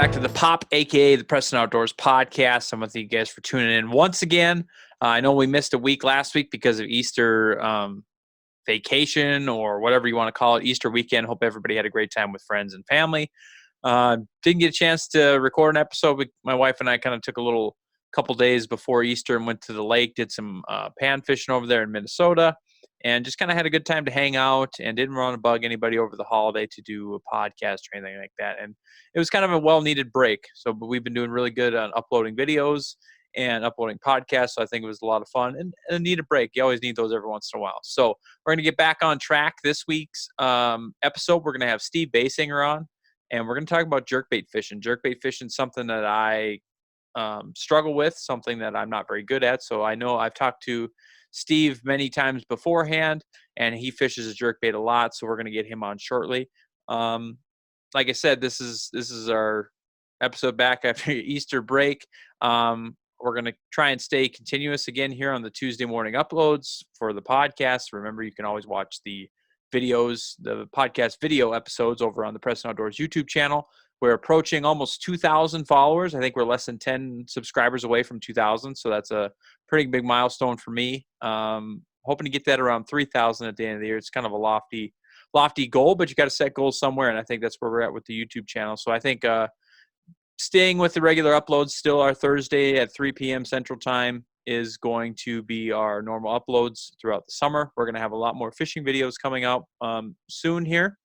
back to the P.O.P, aka the Preston Outdoors Podcast. I want to thank you guys for tuning in once again. I know we missed a week last week because of Easter vacation or whatever you want to call it, Easter weekend. Hope everybody had a great time with friends and family. Didn't get a chance to record an episode. My wife and I kind of took a couple days before Easter and went to the lake, did some pan fishing over there in Minnesota, and just kind of had a good time to hang out and didn't want to bug anybody over the holiday to do a podcast or anything like that. And it was kind of a well-needed break. So but we've been doing really good on uploading videos and uploading podcasts. So I think it was a lot of fun and a needed break. You always need those every once in a while. So we're going to get back on track this week's episode. We're going to have Steve Basinger on, and we're going to talk about jerkbait fishing. Jerkbait fishing is something that I struggle with, something that I'm not very good at. So I know I've talked to Steve many times beforehand, and he fishes a jerkbait a lot. So we're going to get him on shortly. Like I said, this is our episode back after Easter break. We're going to try and stay continuous again here on the Tuesday morning uploads for the podcast. Remember, you can always watch the videos, the podcast video episodes over on the Preston Outdoors YouTube channel. We're approaching almost 2,000 followers. I think we're less than 10 subscribers away from 2,000. So that's a pretty big milestone for me. Hoping to get that around 3,000 at the end of the year. It's kind of a lofty goal, but you got to set goals somewhere. And I think that's where we're at with the YouTube channel. So I think staying with the regular uploads, still our Thursday at 3 p.m. Central Time is going to be our normal uploads throughout the summer. We're going to have a lot more fishing videos coming out soon here.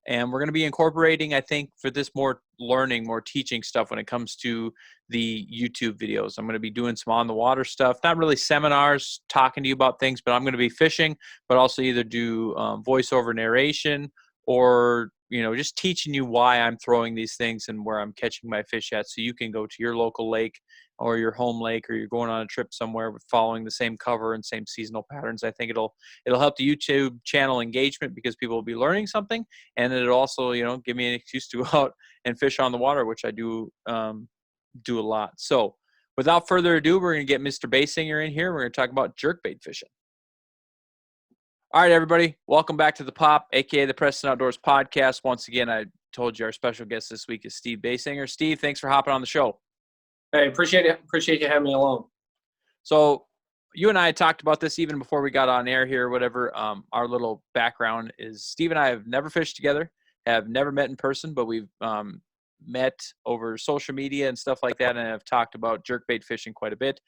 And we're going to be incorporating, I think, for this more learning, more teaching stuff when it comes to the YouTube videos. I'm going to be doing some on-the-water stuff, not really seminars talking to you about things, but I'm going to be fishing, but also either do voiceover narration or, just teaching you why I'm throwing these things and where I'm catching my fish at, so you can go to your local lake or your home lake, or you're going on a trip somewhere with following the same cover and same seasonal patterns. I think it'll help the YouTube channel engagement because people will be learning something, and it'll also, give me an excuse to go out and fish on the water, which I do a lot. So without further ado, we're going to get Mr. Basinger in here. We're going to talk about jerkbait fishing. All right, everybody. Welcome back to the P.O.P, aka the Preston Outdoors Podcast. Once again, I told you our special guest this week is Steve Basinger. Steve, thanks for hopping on the show. Hey, appreciate it. Appreciate you having me along. So you and I talked about this even before we got on air here, whatever. Our little background is Steve and I have never fished together, have never met in person, but we've met over social media and stuff like that, and have talked about jerkbait fishing quite a bit.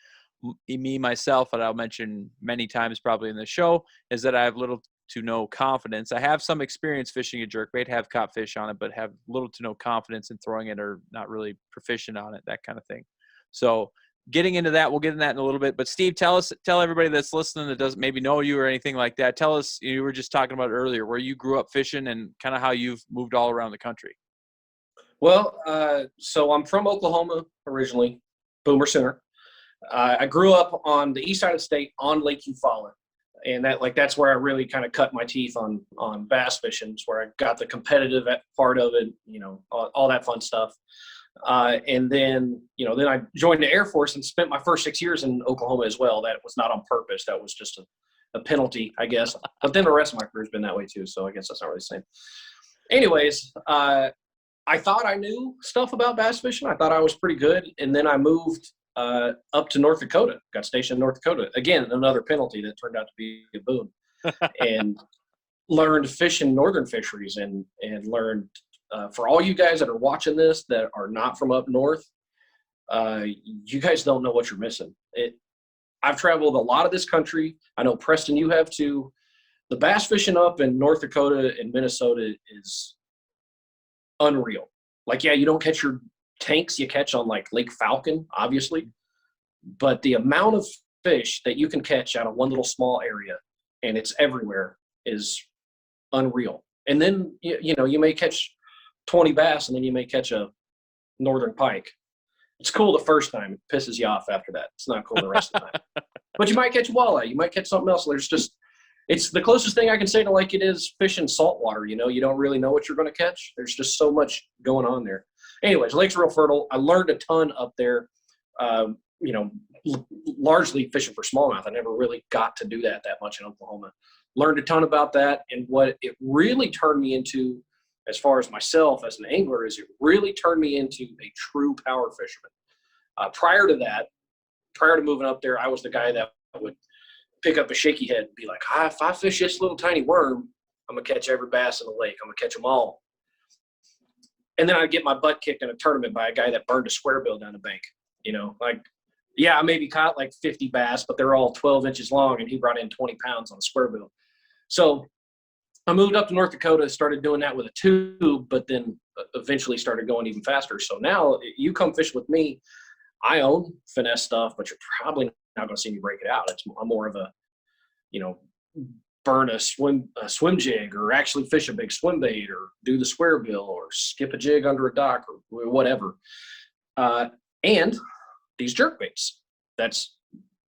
Me, myself, and I'll mention many times probably in the show, is that I have little to no confidence. I have some experience fishing a jerkbait, have caught fish on it, but have little to no confidence in throwing it, or not really proficient on it, that kind of thing. So getting into that, we'll get into that in a little bit. But Steve, tell everybody that's listening that doesn't maybe know you or anything like that. Tell us, you were just talking about earlier, where you grew up fishing and kind of how you've moved all around the country. Well, so I'm from Oklahoma originally, Boomer Center. I grew up on the east side of the state on Lake Eufaula, and that's where I really kind of cut my teeth on bass fishing. It's where I got the competitive part of it, all that fun stuff. And then I joined the Air Force and spent my first 6 years in Oklahoma as well. That was not on purpose. That was just a penalty, I guess. But then the rest of my career has been that way too. So I guess that's not really the same. Anyways, I thought I knew stuff about bass fishing. I thought I was pretty good. And then I moved up to North Dakota, got stationed in North Dakota. Again, another penalty that turned out to be a boon. And learned fishing northern fisheries and learned, for all you guys that are watching this that are not from up north, you guys don't know what you're missing. I've traveled a lot of this country. I know, Preston, you have too. The bass fishing up in North Dakota and Minnesota is unreal. Like, yeah, you don't catch your tanks you catch on like Lake Falcon, obviously, but the amount of fish that you can catch out of one little small area, and it's everywhere, is unreal. And then you may catch 20 bass, and then you may catch a northern pike. It's cool the first time. It pisses you off after that. It's not cool the rest of the time. But you might catch walleye. You might catch something else. It's the closest thing I can say to like it is fishing saltwater. You don't really know what you're going to catch. There's just so much going on there. Anyways, lake's real fertile. I learned a ton up there, largely fishing for smallmouth. I never really got to do that much in Oklahoma. Learned a ton about that. And what it really turned me into as far as myself as an angler is it really turned me into a true power fisherman. Prior to moving up there, I was the guy that would pick up a shaky head and be like, if I fish this little tiny worm, I'm going to catch every bass in the lake. I'm going to catch them all. And then I'd get my butt kicked in a tournament by a guy that burned a square bill down the bank. I maybe caught like 50 bass, but they're all 12 inches long, and he brought in 20 pounds on a square bill. So I moved up to North Dakota, started doing that with a tube, but then eventually started going even faster. So now you come fish with me. I own Finesse stuff, but you're probably not going to see me break it out. I'm more of a, burn a swim jig, or actually fish a big swim bait, or do the square bill, or skip a jig under a dock, or whatever. And these jerkbaits, that's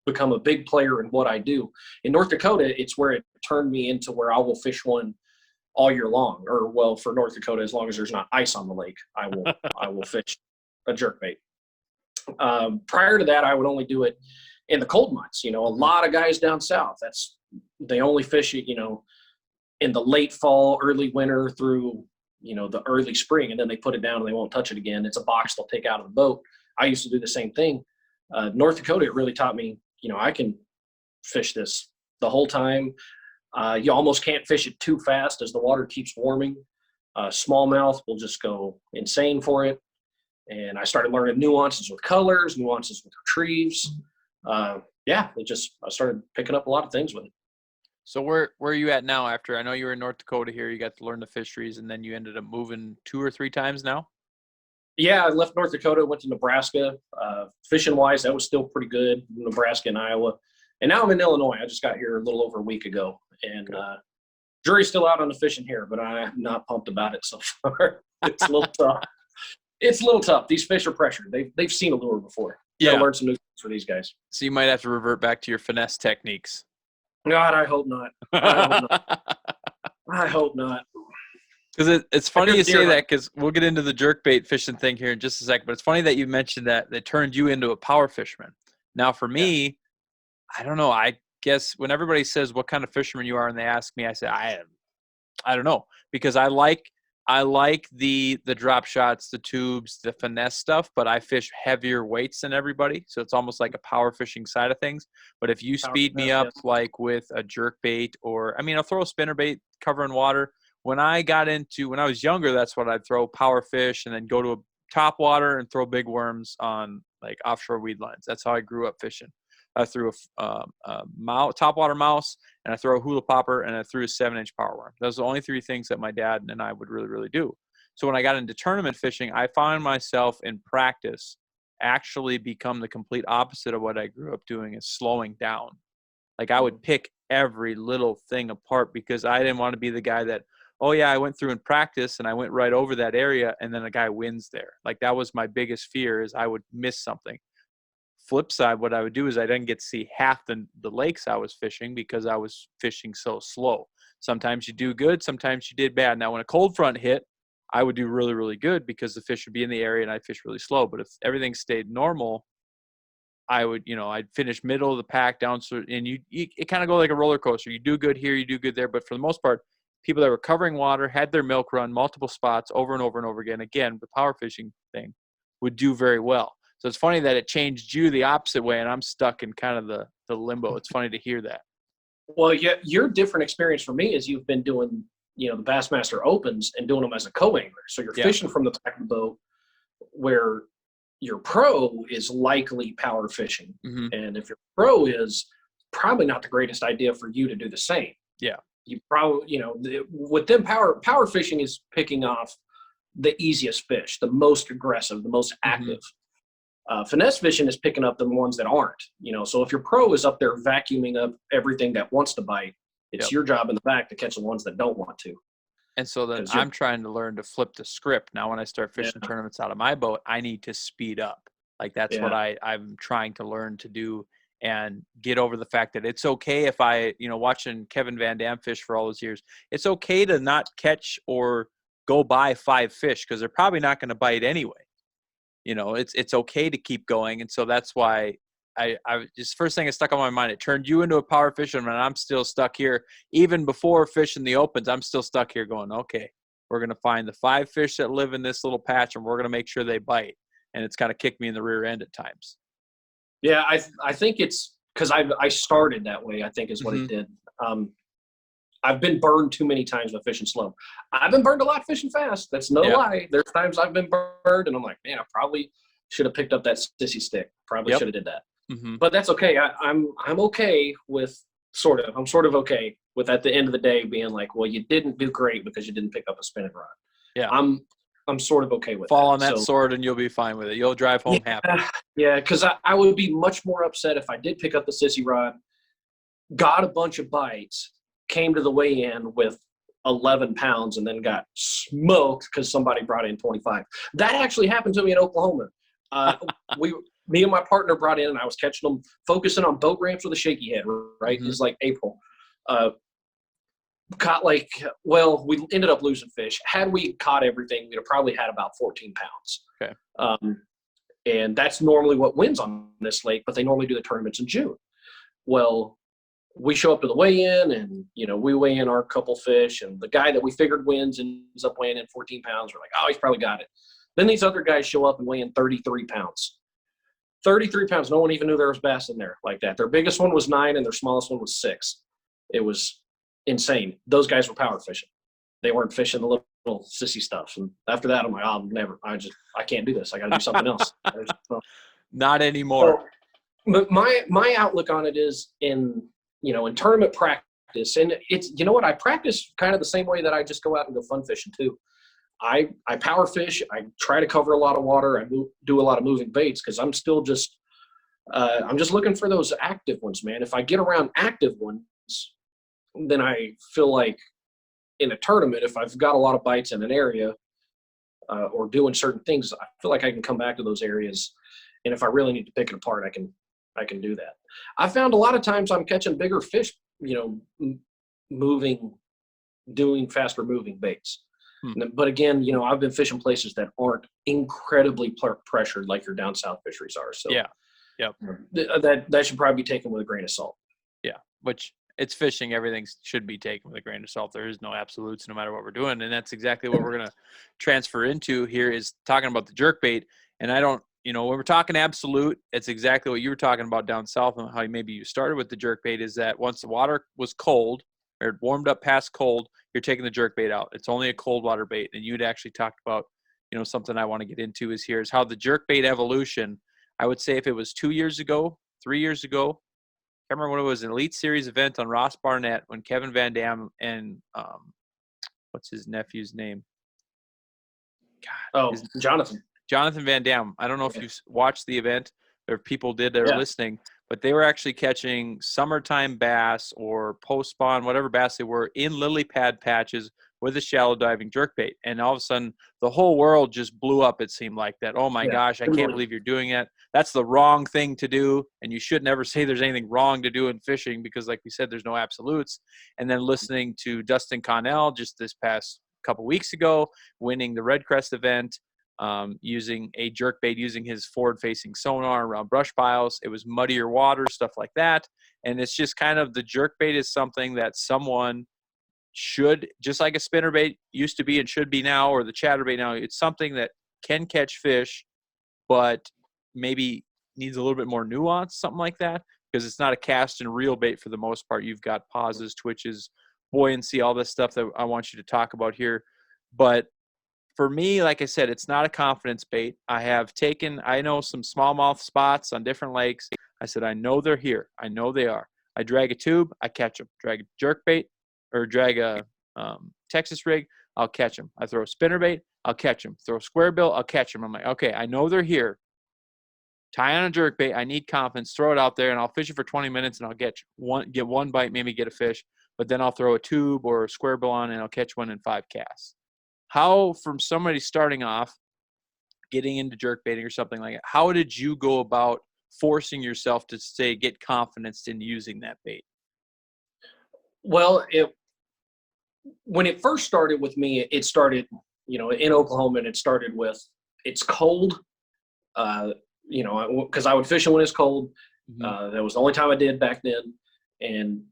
become a big player in what I do. In North Dakota, it's where it turned me into where I will fish one all year long, or well, for North Dakota, as long as there's not ice on the lake, I will fish a jerkbait. Prior to that, I would only do it in the cold months. A lot of guys down south, they only fish it, in the late fall, early winter through, the early spring, and then they put it down and they won't touch it again. It's a box they'll take out of the boat. I used to do the same thing. North Dakota, it really taught me, I can fish this the whole time. You almost can't fish it too fast as the water keeps warming. Smallmouth will just go insane for it. And I started learning nuances with colors, nuances with retrieves. I started picking up a lot of things with it. So where are you at now after? I know you were in North Dakota here. You got to learn the fisheries, and then you ended up moving 2 or 3 times now? Yeah, I left North Dakota, went to Nebraska. Fishing-wise, that was still pretty good, Nebraska and Iowa. And now I'm in Illinois. I just got here a little over a week ago. And jury's still out on the fishing here, but I'm not pumped about it so far. It's a little tough. It's a little tough. These fish are pressured. They've seen a lure before. You gotta learn some new things for these guys. So you might have to revert back to your finesse techniques. God, I hope not. I hope not. Because it's funny you say that, because we'll get into the jerkbait fishing thing here in just a second. But it's funny that you mentioned that turned you into a power fisherman. Now, for me, I don't know. I guess when everybody says what kind of fisherman you are and they ask me, I say I don't know, because I like the drop shots, the tubes, the finesse stuff, but I fish heavier weights than everybody. So it's almost like a power fishing side of things. But if you speed me up like with a jerkbait, or I'll throw a spinnerbait covering water. When I was younger, that's what I'd throw, power fish, and then go to a top water and throw big worms on like offshore weed lines. That's how I grew up fishing. I threw a top water mouse, and I throw a hula popper, and I threw a 7-inch power worm. Those are the only 3 things that my dad and I would really, really do. So when I got into tournament fishing, I found myself in practice actually become the complete opposite of what I grew up doing, is slowing down. Like I would pick every little thing apart, because I didn't want to be the guy that, oh yeah, I went through in practice and I went right over that area and then a guy wins there. Like that was my biggest fear, is I would miss something. Flip side, what I would do is I didn't get to see half the lakes I was fishing because I was fishing so slow. Sometimes you do good, sometimes you did bad. Now when a cold front hit, I would do really, really good because the fish would be in the area and I'd fish really slow. But if everything stayed normal, I would, I'd finish middle of the pack down. So, and it kind of go like a roller coaster. You do good here, you do good there. But for the most part, people that were covering water, had their milk run multiple spots over and over and over again. Again, the power fishing thing would do very well. So it's funny that it changed you the opposite way, and I'm stuck in kind of the limbo. It's funny to hear that. Well, yeah, your different experience for me is you've been doing, the Bassmaster Opens and doing them as a co-angler. So you're fishing from the back of the boat, where your pro is likely power fishing. Mm-hmm. And if your pro is, probably not the greatest idea for you to do the same. Yeah. You probably, with them, power fishing is picking off the easiest fish, the most aggressive, the most active. Mm-hmm. Finesse fishing is picking up the ones that aren't, so if your pro is up there vacuuming up everything that wants to bite, it's your job in the back to catch the ones that don't want to. And so then I'm trying to learn to flip the script. Now, when I start fishing tournaments out of my boat, I need to speed up. Like that's what I'm trying to learn to do, and get over the fact that it's okay if I, watching Kevin Van Dam fish for all those years, it's okay to not catch or go buy 5 fish, because they're probably not going to bite anyway. It's okay to keep going. And so that's why I just, first thing that stuck on my mind, it turned you into a power fisherman, and I'm still stuck here. Even before fishing the opens, I'm still stuck here going, okay, We're going to find the 5 fish that live in this little patch, and we're going to make sure they bite. And it's kind of kicked me in the rear end at times. Yeah, I think it's because I started that way, I think is what it did. I've been burned too many times with fishing slow. I've been burned a lot fishing fast. That's no lie. There's times I've been burned, and I'm like, man, I probably should have picked up that sissy stick. Probably should have did that. But that's okay. I'm okay with I'm sort of okay with at the end of the day being like, well, you didn't do great because you didn't pick up a spinning rod. Yeah. I'm sort of okay with Fall that. on that sword and you'll be fine with it. You'll drive home happy. Yeah, because I would be much more upset if I did pick up the sissy rod, got a bunch of bites, came to the weigh-in with 11 pounds, and then got smoked because somebody brought in 25. That actually happened to me in Oklahoma. Me and my partner brought in, and I was catching them, focusing on boat ramps with a shaky head, right? It was like April. Caught we ended up losing fish. Had we caught everything, we'd have probably had about 14 pounds. Okay. And that's normally what wins on this lake, but they normally do the tournaments in June. Well, we show up to the weigh-in, and, we weigh in our couple fish, and the guy that we figured wins ends up weighing in 14 pounds. We're like, oh, he's probably got it. Then these other guys show up and weigh in 33 pounds. 33 pounds. No one even knew there was bass in there like that. Their biggest one was 9 and their smallest one was 6. It was insane. Those guys were power fishing. They weren't fishing the little sissy stuff. And after that, I'm like, I can't do this. I got to do something else. Not anymore. So, my outlook on it is in tournament practice. And it's, I practice kind of the same way that I just go out and go fun fishing too. I power fish. I try to cover a lot of water. I do a lot of moving baits because I'm still just I'm just looking for those active ones, man. If I get around active ones, then I feel like in a tournament, if I've got a lot of bites in an area or doing certain things, I feel like I can come back to those areas. And if I really need to pick it apart, I can do that. I found a lot of times I'm catching bigger fish, doing faster moving baits. But again, I've been fishing places that aren't incredibly pressured like your down south fisheries are. So that should probably be taken with a grain of salt. Yeah, which it's fishing. Everything should be taken with a grain of salt. There is no absolutes no matter what we're doing. And that's exactly what we're going to transfer into here is talking about the jerkbait. And I don't, when we're talking absolute, it's exactly what you were talking about down south and how maybe you started with the jerkbait is that once the water was cold or it warmed up past cold, you're taking the jerkbait out. It's only a cold water bait. And you'd actually talked about, something I want to get into is how the jerkbait evolution, I would say if it was 2 years ago, 3 years ago, I can't remember when it was an Elite Series event on Ross Barnett when Kevin Van Dam and what's his nephew's name? Jonathan. Jonathan Van Dam. I don't know if you watched the event or if people did that are listening, but they were actually catching summertime bass or post-spawn, whatever bass they were, in lily pad patches with a shallow diving jerkbait. And all of a sudden, the whole world just blew up, it seemed like that. Oh, my gosh, I can't believe you're doing it. That's the wrong thing to do, and you should never say there's anything wrong to do in fishing because, like we said, there's no absolutes. And then listening to Dustin Connell just this past couple weeks ago, winning the Red Crest event, using a jerkbait, using his forward-facing sonar around brush piles. It was muddier water, stuff like that. And it's just kind of the jerkbait is something that someone should, just like a spinnerbait used to be and should be now, or the chatterbait now, it's something that can catch fish, but maybe needs a little bit more nuance, something like that, because it's not a cast and reel bait for the most part. You've got pauses, twitches, buoyancy, all this stuff that I want you to talk about here. But for me, like I said, it's not a confidence bait. I know some smallmouth spots on different lakes. I said, I know they're here. I know they are. I drag a tube, I catch them. Drag a jerkbait or drag a Texas rig, I'll catch them. I throw a spinnerbait, I'll catch them. Throw a square bill, I'll catch them. I'm like, okay, I know they're here. Tie on a jerkbait. I need confidence. Throw it out there, and I'll fish it for 20 minutes, and I'll get one bite, maybe get a fish. But then I'll throw a tube or a square bill on, and I'll catch one in 5 casts. How, from somebody starting off, getting into jerkbaiting or something like that, how did you go about forcing yourself to get confidence in using that bait? Well, when it first started with me, it started, in Oklahoma, and it started with, it's cold, because I would fish it when it's cold. That was the only time I did back then. And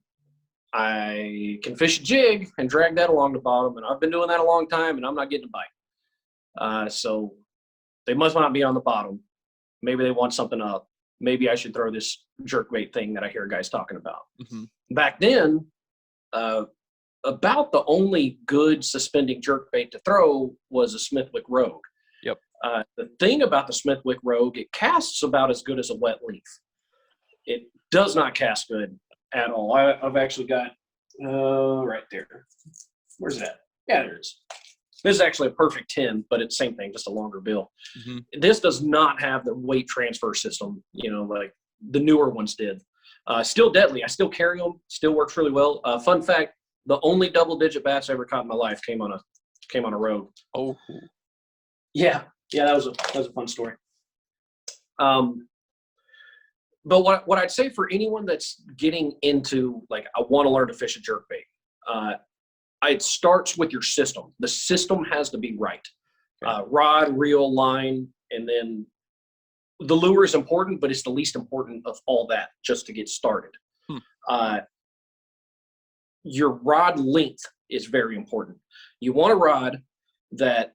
I can fish a jig and drag that along the bottom, and I've been doing that a long time, and I'm not getting a bite. So they must not be on the bottom. Maybe they want something up. Maybe I should throw this jerkbait thing that I hear guys talking about. Mm-hmm. Back then, about the only good suspending jerkbait to throw was a Smithwick Rogue. Yep. The thing about the Smithwick Rogue, it casts about as good as a wet leaf. It does not cast good at all. I've actually got right there. Where's that? Yeah, there it is. This is actually a perfect 10, but it's the same thing, just a longer bill. Mm-hmm. This does not have the weight transfer system, like the newer ones did. Still deadly. I still carry them. Still works really well. Fun fact: the only double-digit bass I ever caught in my life came on a Rogue. Oh, yeah, that was a fun story. But what I'd say for anyone that's getting into, like, I want to learn to fish a jerkbait, it starts with your system. The system has to be right. Okay. Rod, reel, line, and then the lure is important, but it's the least important of all that just to get started. Your rod length is very important. You want a rod that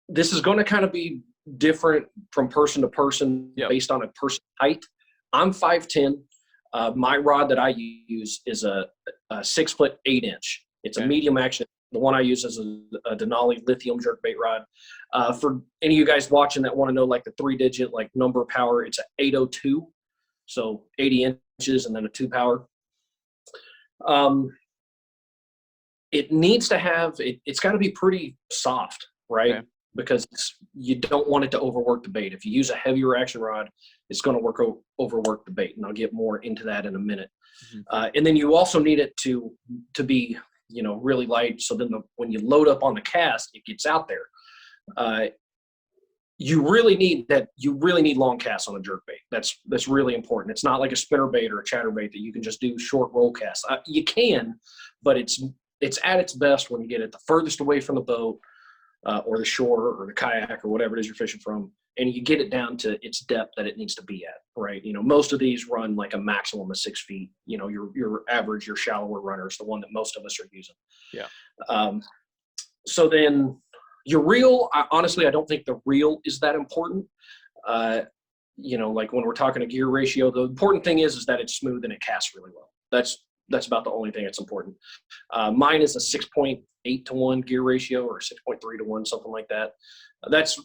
this is going to kind of be different from person to person based on a person's height. I'm 5'10". My rod that I use is a 6 foot 8 inch. It's a medium action. The one I use is a Denali lithium jerkbait rod. For any of you guys watching that want to know, like, the 3-digit like number power, it's a 802, so 80 inches and then a 2 power. It needs to have it's got to be pretty soft, right? Okay. Because you don't want it to overwork the bait. If you use a heavier action rod, it's going to overwork the bait, and I'll get more into that in a minute. Mm-hmm. And then you also need it to be really light, so then when you load up on the cast, it gets out there. You really need long casts on a jerkbait. That's really important. It's not like a spinnerbait or a chatterbait that you can just do short roll casts. You can, but it's at its best when you get it the furthest away from the boat, or the shore or the kayak or whatever it is you're fishing from, and you get it down to its depth that it needs to be at, right? Most of these run like a maximum of 6 feet. Your average, your shallower runner is the one that most of us are using. Yeah. So then your reel, honestly, I don't think the reel is that important. Like when we're talking a gear ratio, the important thing is that it's smooth and it casts really well. That's about the only thing that's important. Mine is a 6.8 to 1 gear ratio, or 6.3 to 1, something like that. That's,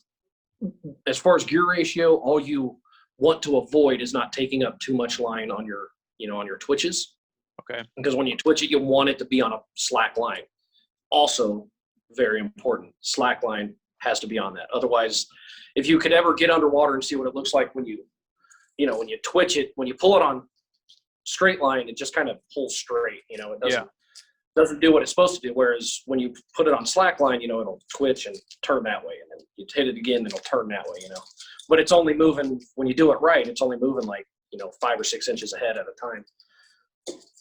as far as gear ratio, all you want to avoid is not taking up too much line on your twitches. Okay. Because when you twitch it, you want it to be on a slack line. Also, very important, slack line has to be on that. Otherwise, if you could ever get underwater and see what it looks like when you twitch it, when you pull it on straight line, it just kind of pulls straight. It doesn't do what it's supposed to do. Whereas when you put it on slack line, it'll twitch and turn that way, and then you hit it again, and it'll turn that way. But it's only moving, when you do it right, it's only moving like 5 or 6 inches ahead at a time,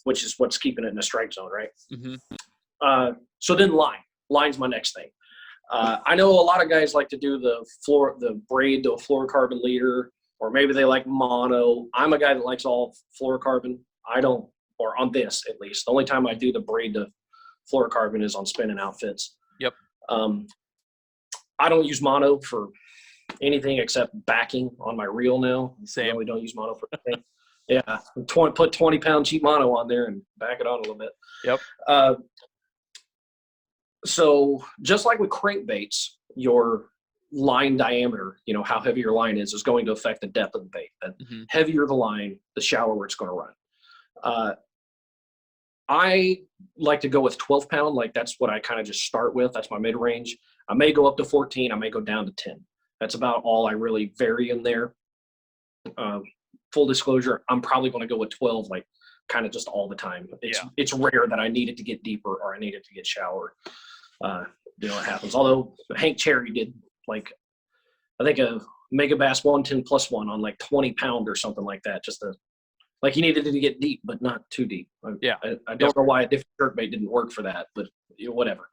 which is what's keeping it in a strike zone, right? Mm-hmm. So then line's my next thing. I know a lot of guys like to do the braid to a fluorocarbon leader, or maybe they like mono. I'm a guy that likes all fluorocarbon. I don't, or on this at least. The only time I do the braid to fluorocarbon is on spinning outfits. Yep. I don't use mono for anything except backing on my reel now. Same. I really don't use mono for anything. Yeah, put 20-pound cheap mono on there and back it on a little bit. Yep. So just like with crankbaits, your line diameter, how heavy your line is going to affect the depth of the bait. The heavier the line, the shallower it's going to run. I like to go with 12-pound. Like, that's what I kind of just start with. That's my mid-range. I may go up to 14. I may go down to 10. That's about all I really vary in there. Full disclosure, I'm probably going to go with 12, like, kind of just all the time. It's rare that I need it to get deeper or I need it to get shallower. It happens. Although Hank Cherry did, like, I think a Megabass 110+1 on like 20-pound or something like that. Just like, he needed it to get deep, but not too deep. I don't know why a different jerkbait didn't work for that, but whatever.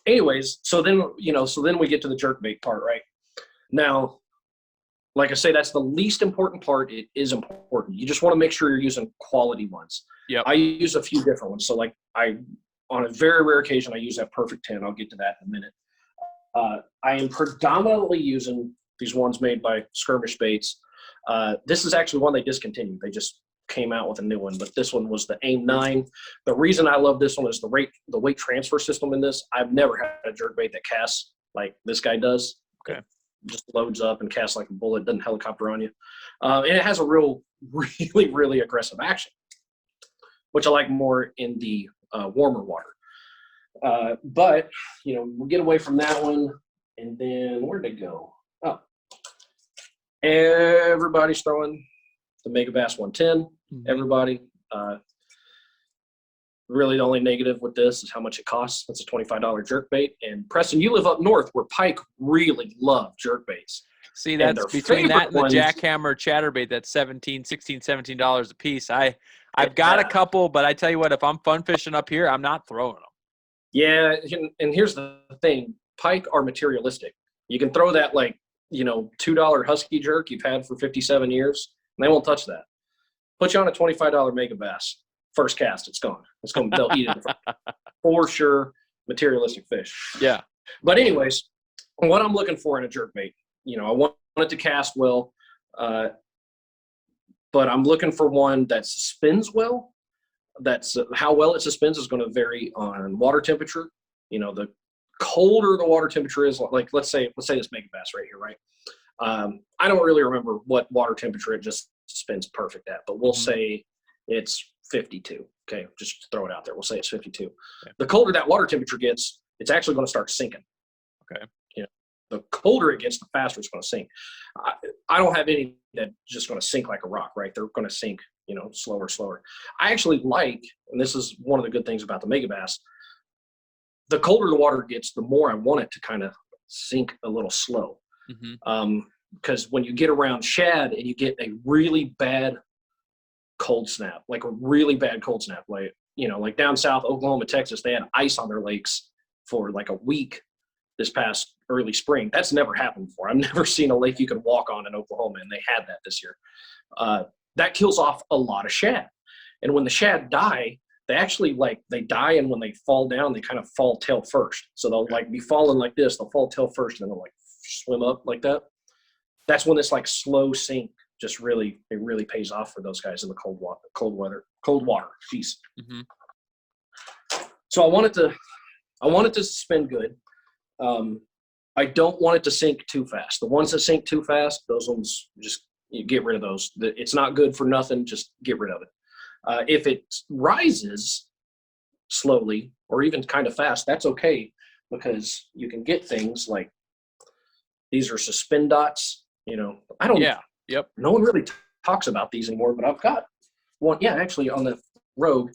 Anyways, so then we get to the jerkbait part, right? Now, like I say, that's the least important part. It is important. You just want to make sure you're using quality ones. Yep. I use a few different ones. So like on a very rare occasion, I use that Perfect 10. I'll get to that in a minute. I am predominantly using these ones made by Skirmish Baits. This is actually one they discontinued. They just came out with a new one, but this one was the AIM 9. The reason I love this one is the weight transfer system in this. I've never had a jerkbait that casts like this guy does. Okay. It just loads up and casts like a bullet, doesn't helicopter on you. And it has a really, really aggressive action, which I like more in the warmer water. But, we'll get away from that one. And then where'd it go? Oh, everybody's throwing the Megabass 110. Everybody. Really, the only negative with this is how much it costs. It's a $25 jerkbait. And Preston, you live up north where pike really love jerkbaits. See, that's between that and the jackhammer chatterbait. That's $17 a piece. I've got a couple, but I tell you what, if I'm fun fishing up here, I'm not throwing them. Yeah, and here's the thing: pike are materialistic. You can throw that $2 husky jerk you've had for 57 years, and they won't touch that. Put you on a $25 Megabass. First cast, it's gone. They'll eat it for sure. Materialistic fish. Yeah. But anyways, what I'm looking for in a jerkbait, I want it to cast well, but I'm looking for one that suspends well. That's how well it suspends is going to vary on water temperature. The colder the water temperature is, like let's say this Megabass right here, right? I don't really remember what water temperature it just suspends perfect at, but we'll say it's 52. Okay, just throw it out there. We'll say it's 52. Okay. The colder that water temperature gets, it's actually going to start sinking. Okay. The colder it gets, the faster it's going to sink. I don't have any that just going to sink like a rock, right? They're going to sink, slower. I actually like, and this is one of the good things about the Megabass, the colder the water gets, the more I want it to kind of sink a little slow. Because when you get around shad and you get a really bad cold snap, like down south, Oklahoma, Texas, they had ice on their lakes for like a week this past early spring. That's never happened before. I've never seen a lake you could walk on in Oklahoma, and they had that this year. That kills off a lot of shad. And when the shad die, they actually they die, and when they fall down, they kind of fall tail first. So they'll be falling like this. They'll fall tail first, and then they'll swim up like that. That's when this slow sink just really pays off for those guys in the cold water. Jeez. So I want it to suspend good. I don't want it to sink too fast. The ones that sink too fast, those ones, just you get rid of those. It's not good for nothing. Just get rid of it. If it rises slowly or even kind of fast, that's okay, because you can get things like these are suspend dots. I don't. Yeah. Yep. No one really talks about these anymore, but I've got one. Yeah, actually on the Rogue,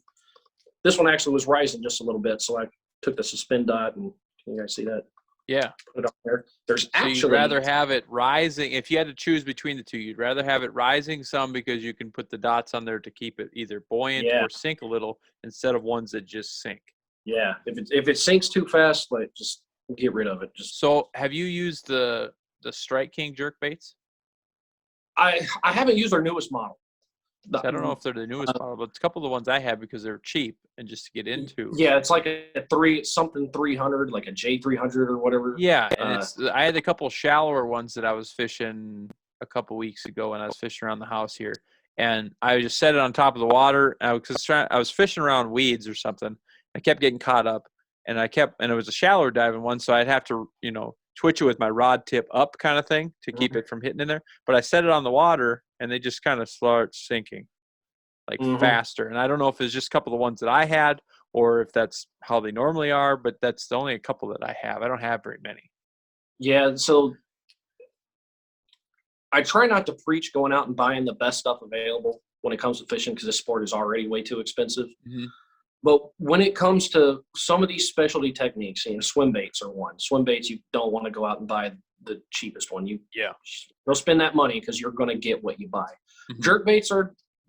this one actually was rising just a little bit, so I took the suspend dot, and can you guys see that? Yeah. Put it on there. There's actually. So you'd rather have it rising. If you had to choose between the two, you'd rather have it rising some because you can put the dots on there to keep it either buoyant or sink a little, instead of ones that just sink. Yeah. If it sinks too fast, just get rid of it. So have you used the Strike King jerkbaits? I haven't used their newest model. I don't know if they're the newest model, but it's a couple of the ones I have because they're cheap and just to get into. Yeah, it's like a 300, like a J300 or whatever. Yeah, and I had a couple shallower ones that I was fishing a couple weeks ago when I was fishing around the house here, and I just set it on top of the water. I was fishing around weeds or something. I kept getting caught up, and it was a shallower diving one, so I'd have to twitch it with my rod tip up kind of thing to keep it from hitting in there. But I set it on the water, and they just kind of start sinking faster. And I don't know if it's just a couple of the ones that I had or if that's how they normally are, but that's the only a couple that I have. I don't have very many. Yeah, so I try not to preach going out and buying the best stuff available when it comes to fishing, because this sport is already way too expensive. But when it comes to some of these specialty techniques, swim baits are one. Swim baits, you don't want to go out and buy the cheapest one. Go spend that money because you're going to get what you buy. Jerk baits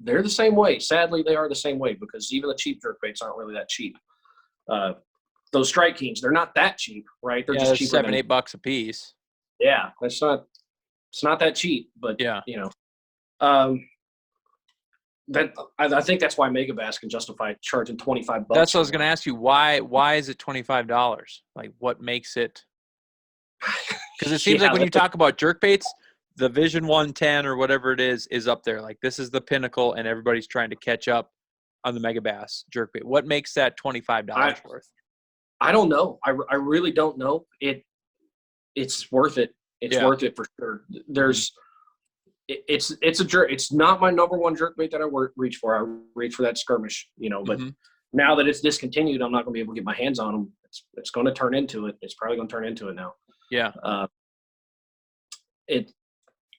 they're the same way. Sadly, they are the same way, because even the cheap jerk baits aren't really that cheap. Those Strike Kings, they're not that cheap, right? They're just cheaper. $7-8 a piece. Yeah, that's not. It's not that cheap, but Yeah. That I think that's why Megabass can justify charging $25. That's what I was going to ask you. Why is it $25? Like, what makes it? Because it seems like when you talk about jerkbaits, the Vision 110 or whatever it is up there. Like, this is the pinnacle, and everybody's trying to catch up on the Megabass jerkbait. What makes that $25 worth? I don't know. I really don't know. It's worth it. It's worth it for sure. It's not my number one jerkbait that I reach for. I reach for that skirmish, but now that it's discontinued, I'm not going to be able to get my hands on them. It's going to turn into it. It's probably going to turn into it now. Yeah.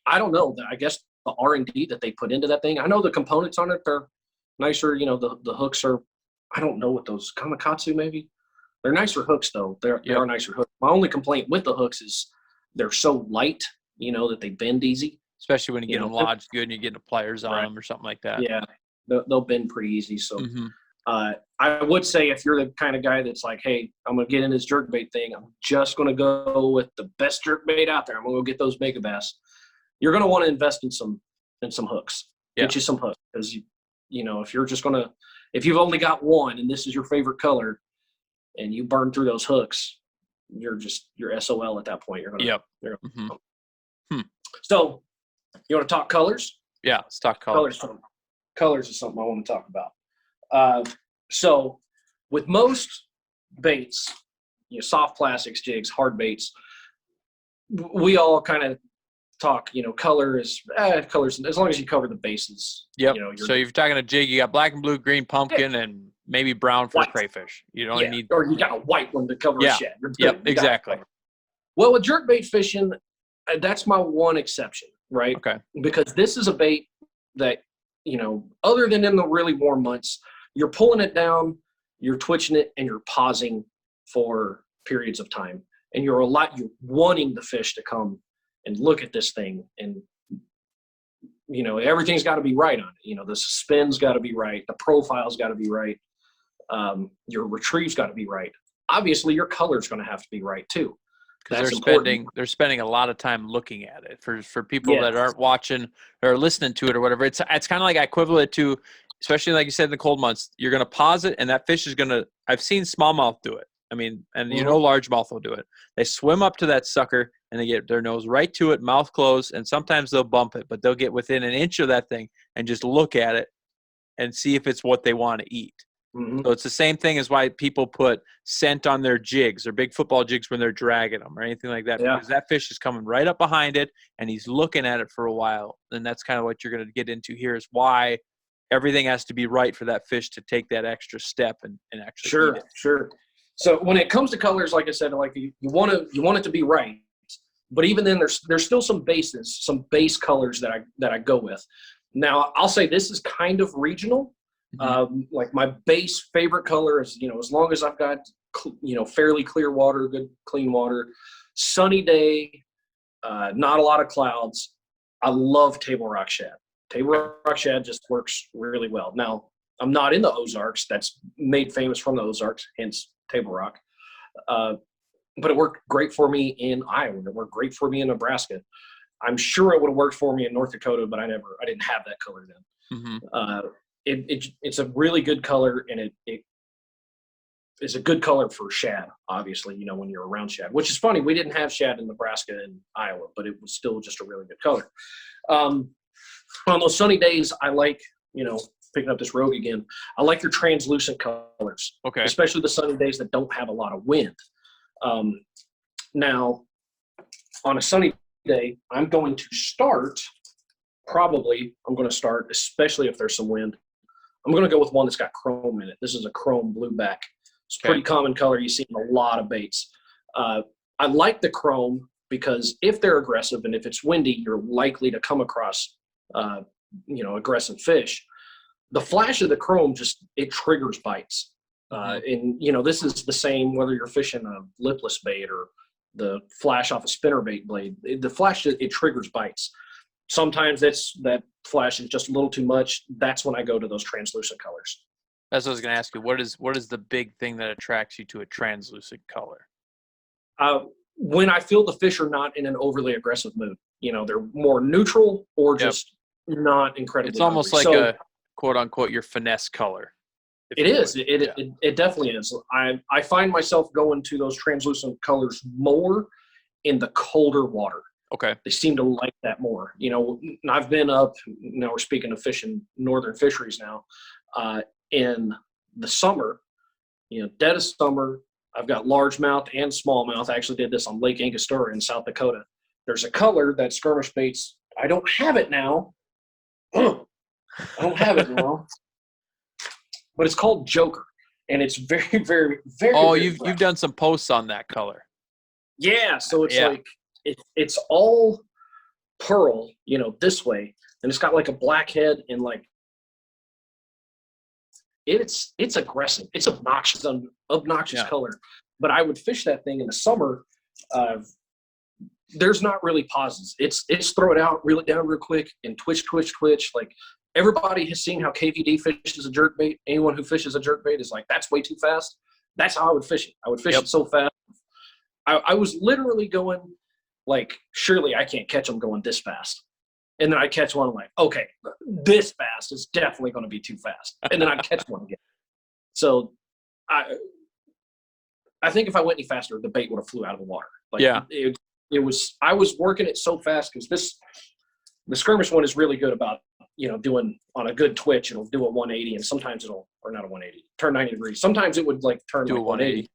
I don't know. I guess the R&D that they put into that thing. I know the components on it, they're nicer. The hooks are, I don't know what those, Kamakatsu maybe. They're nicer hooks though. They are nicer hooks. My only complaint with the hooks is they're so light, that they bend easy. Especially when you get them lodged good and you get the pliers on them or something like that. Yeah, they'll bend pretty easy. So I would say if you're the kind of guy that's like, hey, I'm going to get in this jerkbait thing. I'm just going to go with the best jerkbait out there. I'm going to go get those Megabass. You're going to want to invest in some hooks. Yeah. Get you some hooks. Because, if you're just going to – if you've only got one and this is your favorite color and you burn through those hooks, you're SOL at that point. You're going to So – you want to talk colors? Yeah, let's talk colors. Colors is something I want to talk about. So with most baits, soft plastics, jigs, hard baits, we all kind of talk, colors, as long as you cover the bases. Yep. So if you're talking a jig, you got black and blue, green, pumpkin, and maybe brown for crayfish. You don't need. Or you got a white one to cover a shad. Yep, exactly. Well, with jerkbait fishing, that's my one exception. Right. Okay. Because this is a bait that, other than in the really warm months, you're pulling it down, you're twitching it, and you're pausing for periods of time. And you're wanting the fish to come and look at this thing. And, everything's got to be right on it. The spin's got to be right. The profile's got to be right. Your retrieve's got to be right. Obviously, your color's going to have to be right too. Because they're spending a lot of time looking at it. For people that aren't watching or listening to it or whatever, it's kind of like equivalent to, especially like you said in the cold months, you're going to pause it and that fish is going to. I've seen smallmouth do it. I mean, and largemouth will do it. They swim up to that sucker and they get their nose right to it, mouth closed, and sometimes they'll bump it, but they'll get within an inch of that thing and just look at it and see if it's what they want to eat. So it's the same thing as why people put scent on their jigs or big football jigs when they're dragging them or anything like that, because that fish is coming right up behind it and he's looking at it for a while. And that's kind of what you're going to get into here is why everything has to be right for that fish to take that extra step and actually eat it. Sure. So when it comes to colors, like I said, like you want it to be right, but even then there's still some base colors that I go with. Now I'll say this is kind of regional. Like my base favorite color is, as long as I've got, fairly clear water, good clean water, sunny day, not a lot of clouds. I love table rock shad. Table rock shad just works really well. Now I'm not in the Ozarks. That's made famous from the Ozarks, hence table rock. But it worked great for me in Iowa. It worked great for me in Nebraska. I'm sure it would have worked for me in North Dakota, but I didn't have that color then. It's a really good color, and it is a good color for shad, obviously, when you're around shad, which is funny. We didn't have shad in Nebraska and Iowa, but it was still just a really good color. On those sunny days, I like, picking up this Rogue again, I like your translucent colors, especially the sunny days that don't have a lot of wind. Now, on a sunny day, I'm going to start, especially if there's some wind, I'm going to go with one that's got chrome in it. This is a chrome blueback. It's a pretty common color. You see in a lot of baits. I like the chrome because if they're aggressive and if it's windy, you're likely to come across, aggressive fish. The flash of the chrome it triggers bites. And, this is the same whether you're fishing a lipless bait or the flash off a spinnerbait blade. The flash, it triggers bites. Sometimes that flash is just a little too much. That's when I go to those translucent colors. That's what I was going to ask you. What is the big thing that attracts you to a translucent color? when I feel the fish are not in an overly aggressive mood. They're more neutral or just not incredibly It's almost hungry. like a quote unquote your finesse color. It is. It definitely is. I find myself going to those translucent colors more in the colder water. Okay. They seem to like that more. I've been up, now we're speaking of fishing northern fisheries now, in the summer, dead of summer, I've got largemouth and smallmouth. I actually did this on Lake Angostura in South Dakota. There's a color that skirmish baits, I don't have it now. I don't have it now. But it's called Joker. And it's very, very, very. Oh, very you've done some posts on that color. Yeah. So it's like, it's all pearl, this way. And it's got like a black head and like, it's aggressive. It's obnoxious color. But I would fish that thing in the summer. There's not really pauses. It's throw it out, reel it down real quick, and twitch. Like everybody has seen how KVD fishes a jerkbait. Anyone who fishes a jerkbait is like, that's way too fast. That's how I would fish it. I would fish it so fast. I was literally going like, surely I can't catch them going this fast. And then I catch one, I'm like, okay, this fast is definitely going to be too fast. And then I'd catch one again. So I think if I went any faster, the bait would have flew out of the water. Like, I was working it so fast because the skirmish one is really good about, doing on a good twitch, it'll do a 180 and sometimes or not a 180, turn 90 degrees. Sometimes it would like turn do like a 180.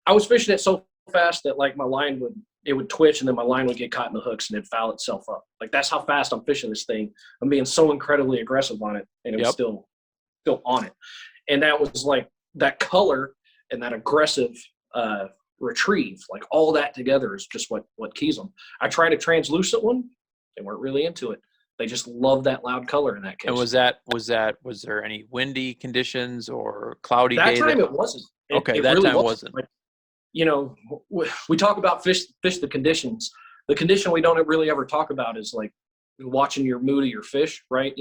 I was fishing it so fast that like my line would twitch and then my line would get caught in the hooks and it'd foul itself up. Like that's how fast I'm fishing this thing. I'm being so incredibly aggressive on it and it was still on it. And that was like that color and that aggressive retrieve, like all that together is just what keys them. I tried a translucent one. They weren't really into it. They just love that loud color in that case. And was there any windy conditions or cloudy that day? Time it wasn't. It really time wasn't. Like, we talk about fish the conditions. The condition we don't really ever talk about is like watching your mood of your fish, right?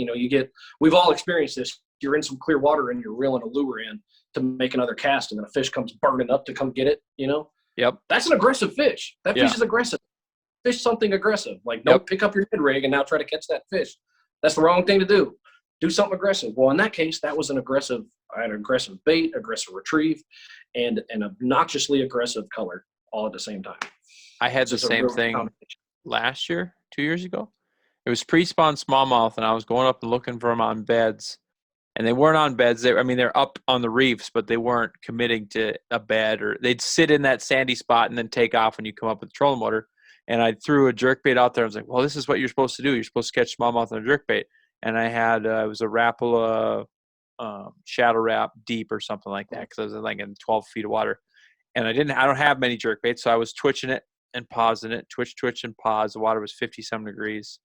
We've all experienced this. You're in some clear water and you're reeling a lure in to make another cast and then a fish comes burning up to come get it, Yep. That's an aggressive fish. That fish is aggressive. Fish something aggressive. Like don't pick up your head rig and now try to catch that fish. That's the wrong thing to do. Do something aggressive. Well, in that case, that was I had an aggressive bait, aggressive retrieve, and an obnoxiously aggressive color all at the same time. I had the same thing last year, 2 years ago. It was pre-spawn smallmouth, and I was going up and looking for them on beds. And they weren't on beds. They're up on the reefs, but they weren't committing to a bed, or they'd sit in that sandy spot and then take off when you come up with the trolling motor. And I threw a jerkbait out there. I was like, well, this is what you're supposed to do. You're supposed to catch smallmouth on a jerkbait. And I had, it was a Rapala shadow wrap deep or something like that, because I was like in 12 feet of water. And I don't have many jerkbaits, so I was twitching it and pausing it, twitch and pause. The water was 50-some degrees.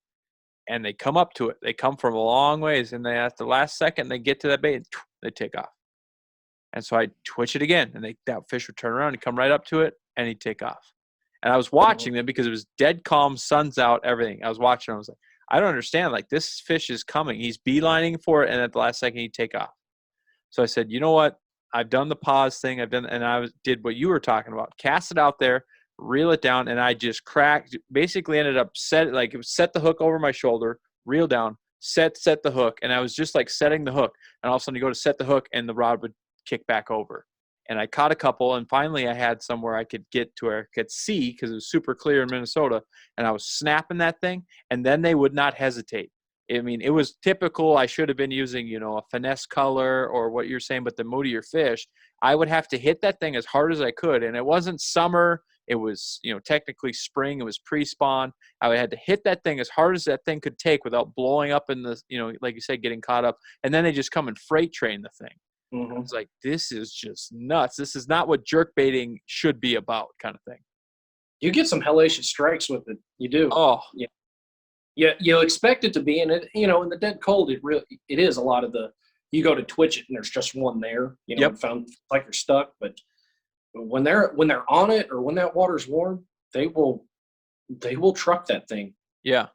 And they come up to it. They come from a long ways, and at the last second, they get to that bait, and they take off. And so I twitch it again, and that fish would turn around and come right up to it, and he'd take off. And I was watching them because it was dead calm, sun's out, everything. I was watching. I was like, I don't understand. Like, this fish is coming. He's beelining for it, and at the last second, he'd take off. So I said, you know what? I've done the pause thing. Did what you were talking about. Cast it out there, reel it down, and I just basically ended up set the hook over my shoulder, reel down, set the hook, and I was just like setting the hook, and all of a sudden you go to set the hook and the rod would kick back over. And I caught a couple, and finally I had somewhere I could get to where I could see, because it was super clear in Minnesota, and I was snapping that thing, and then they would not hesitate. It was typical. I should have been using, a finesse color or what you're saying, but the mood of your fish, I would have to hit that thing as hard as I could. And it wasn't summer. It was, technically spring. It was pre-spawn. I had to hit that thing as hard as that thing could take without blowing up in the, like you said, getting caught up. And then they just come and freight train the thing. Mm-hmm. I was like, this is just nuts. This is not what jerkbaiting should be about, kind of thing. You get some hellacious strikes with it. You do. Oh, yeah. Yeah, you expect it to be in it. In the dead cold, it is a lot of you go to twitch it and there's just one there. Found like you're stuck. But when they're on it or when that water's warm, they will truck that thing. Yeah.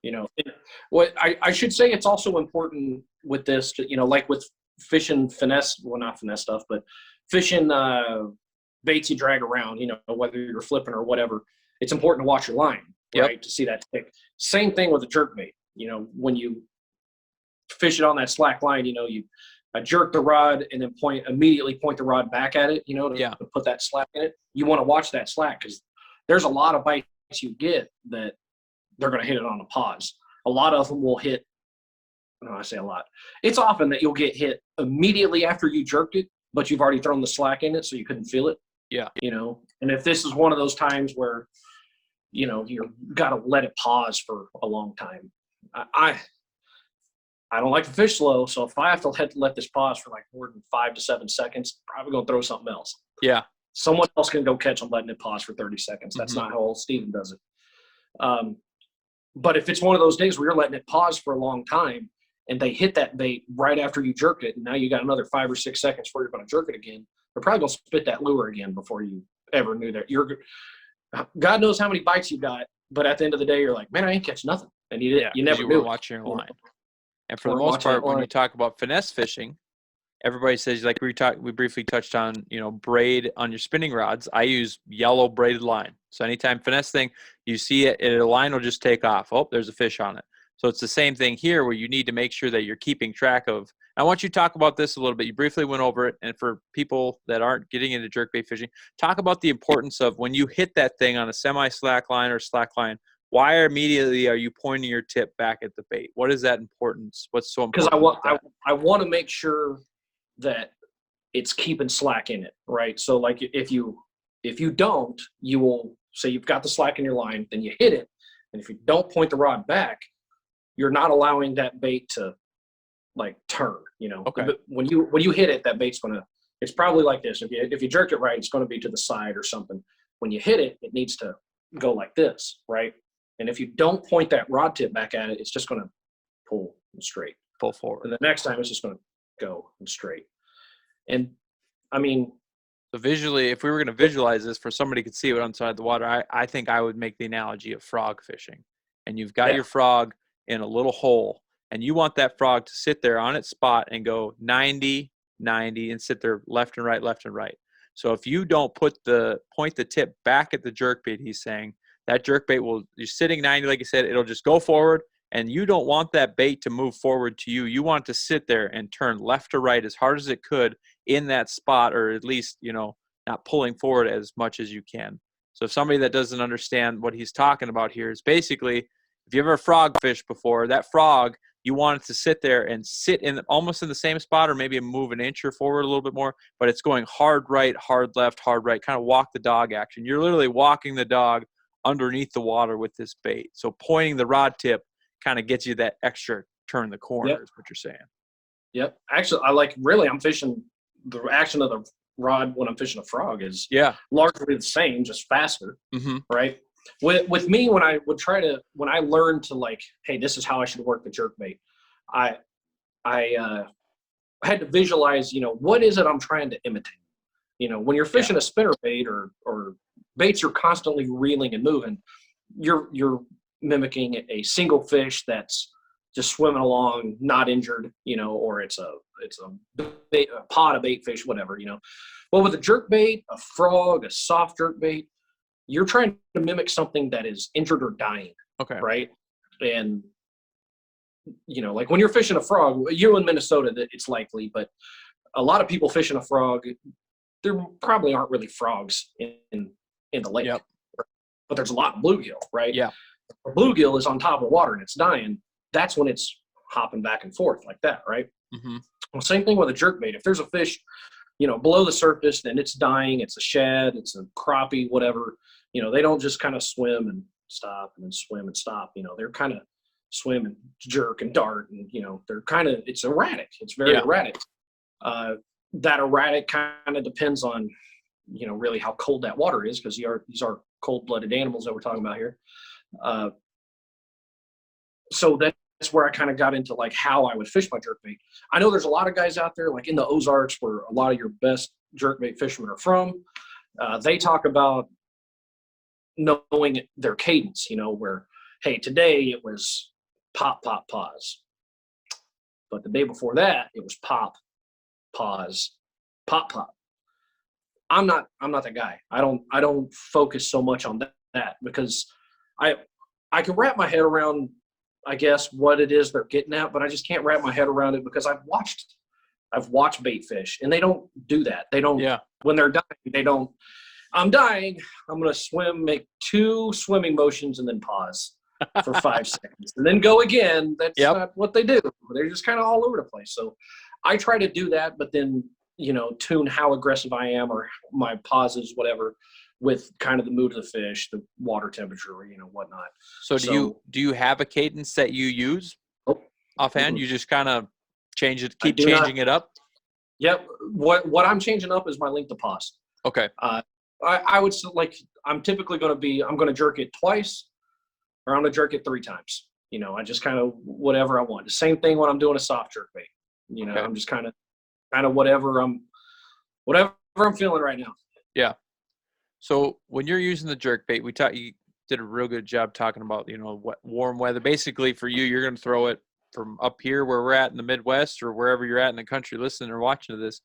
What I should say, it's also important with this, like with fishing finesse, well, not finesse stuff, but fishing baits you drag around, whether you're flipping or whatever. it's important to watch your line, Yep. right, to see that tick. Same thing with a jerkbait. You know, when you fish it on that slack line, you know, you jerk the rod and then immediately point the rod back at it, you know, to put that slack in it. You want to watch that slack because there's a lot of bites you get that they're going to hit it on a pause. A lot of them will hit. No, I say a lot. It's often that you'll get hit immediately after you jerked it, but you've already thrown the slack in it, so you couldn't feel it. Yeah. You know, and if this is one of those times where, you know, you've got to let it pause for a long time. I don't like to fish slow, so if I have to let this pause for like more than 5 to 7 seconds, probably going to throw something else. Yeah. Someone else can go catch them letting it pause for 30 seconds. That's not how old Steven does it. But if it's one of those days where you're letting it pause for a long time and they hit that bait right after you jerk it, and now you got another 5 or 6 seconds before you're going to jerk it again, they're probably going to spit that lure again before you ever knew that. God knows how many bites you got, but at the end of the day, you're like, man, I ain't catch nothing. And you never knew. Watching your line. And for the most part, when you talk about finesse fishing, everybody says, like we briefly touched on, you know, braid on your spinning rods. I use yellow braided line. So anytime finesse thing, you see it, a line will just take off. Oh, there's a fish on it. So it's the same thing here where you need to make sure that you're keeping track of. I want you to talk about this a little bit. You briefly went over it. And for people that aren't getting into jerkbait fishing, talk about the importance of when you hit that thing on a semi-slack line or slack line, why immediately are you pointing your tip back at the bait? What is that importance? What's so important? Because I want to make sure that it's keeping slack in it, right? So like if you don't, you will say you've got the slack in your line, then you hit it, and if you don't point the rod back, you're not allowing that bait to like turn, you know. Okay. But when you hit it, that bait's it's probably like this. If you jerk it right, it's going to be to the side or something. When you hit it, it needs to go like this, right? And if you don't point that rod tip back at it, it's just going to pull straight. Pull forward. And the next time it's just going to go straight. And I mean, so visually, if we were going to visualize this for somebody could see it outside the water, I think I would make the analogy of frog fishing. And you've got your frog in a little hole, and you want that frog to sit there on its spot and go 90, 90, and sit there left and right, left and right. So if you don't point the tip back at the jerkbait, he's saying, that jerkbait you're sitting 90, like you said, it'll just go forward, and you don't want that bait to move forward to you. You want to sit there and turn left to right as hard as it could in that spot, or at least, you know, not pulling forward as much as you can. So if somebody that doesn't understand what he's talking about here is basically, if you ever frog fished before, that frog, you want it to sit there and sit in almost in the same spot, or maybe move an inch or forward a little bit more, but it's going hard right, hard left, hard right, kind of walk the dog action. You're literally walking the dog underneath the water with this bait. So pointing the rod tip kind of gets you that extra turn the corner is what you're saying. Yep. Actually, I'm fishing the action of the rod when I'm fishing a frog is largely the same, just faster. Mm-hmm. Right. With me, when I learned to like, hey, this is how I should work the jerkbait, I had to visualize, you know, what is it I'm trying to imitate? You know, when you're fishing a spinner bait or baits are constantly reeling and moving, you're mimicking a single fish that's just swimming along, not injured, you know, or it's a pod of bait fish, whatever, you know. Well, with a jerkbait, a frog, a soft jerkbait, you're trying to mimic something that is injured or dying. Okay. Right. And, you know, like when you're fishing a frog, you in Minnesota, that it's likely, but a lot of people fishing a frog, there probably aren't really frogs in the lake. Yep. But there's a lot of bluegill, right? Yeah. A bluegill is on top of water and it's dying. That's when it's hopping back and forth like that, right? Mm-hmm. Well, same thing with a jerkbait. If there's a fish, you know, below the surface, then it's dying. It's a shad, it's a crappie, whatever. You know, they don't just kind of swim and stop and then swim and stop. You know, they're kind of swim and jerk and dart, and you know, it's erratic. It's very erratic. That erratic kind of depends on, you know, really how cold that water is, because these are cold-blooded animals that we're talking about here. So that's where I kind of got into like how I would fish my jerkbait. I know there's a lot of guys out there, like in the Ozarks, where a lot of your best jerkbait fishermen are from. They talk about knowing their cadence, you know, where, hey, today it was pop, pop, pause. But the day before that, it was pop, pause, pop, pop. I'm not that guy. I don't focus so much on that, because I can wrap my head around, I guess, what it is they're getting at, but I just can't wrap my head around it because I've watched bait fish, and they don't do that. They don't, when they're dying, they don't, I'm dying, I'm going to swim, make 2 swimming motions, and then pause for 5 seconds, and then go again. That's not what they do. They're just kind of all over the place. So I try to do that, but then, tune how aggressive I am, or my pauses, whatever, with kind of the mood of the fish, the water temperature, whatnot. So do you have a cadence that you use offhand? You just kind of change it, keep changing it up? Yep. What I'm changing up is my length of pause. Okay. I would, like, I'm typically I'm going to jerk it twice, or I'm going to jerk it 3 times. I just kind of whatever I want. The same thing when I'm doing a soft jerk bait. Okay. I'm just kind of whatever I'm feeling right now. Yeah. So when you're using the jerkbait, you did a real good job talking about, what warm weather. Basically for you, you're going to throw it from up here where we're at in the Midwest, or wherever you're at in the country listening or watching to this,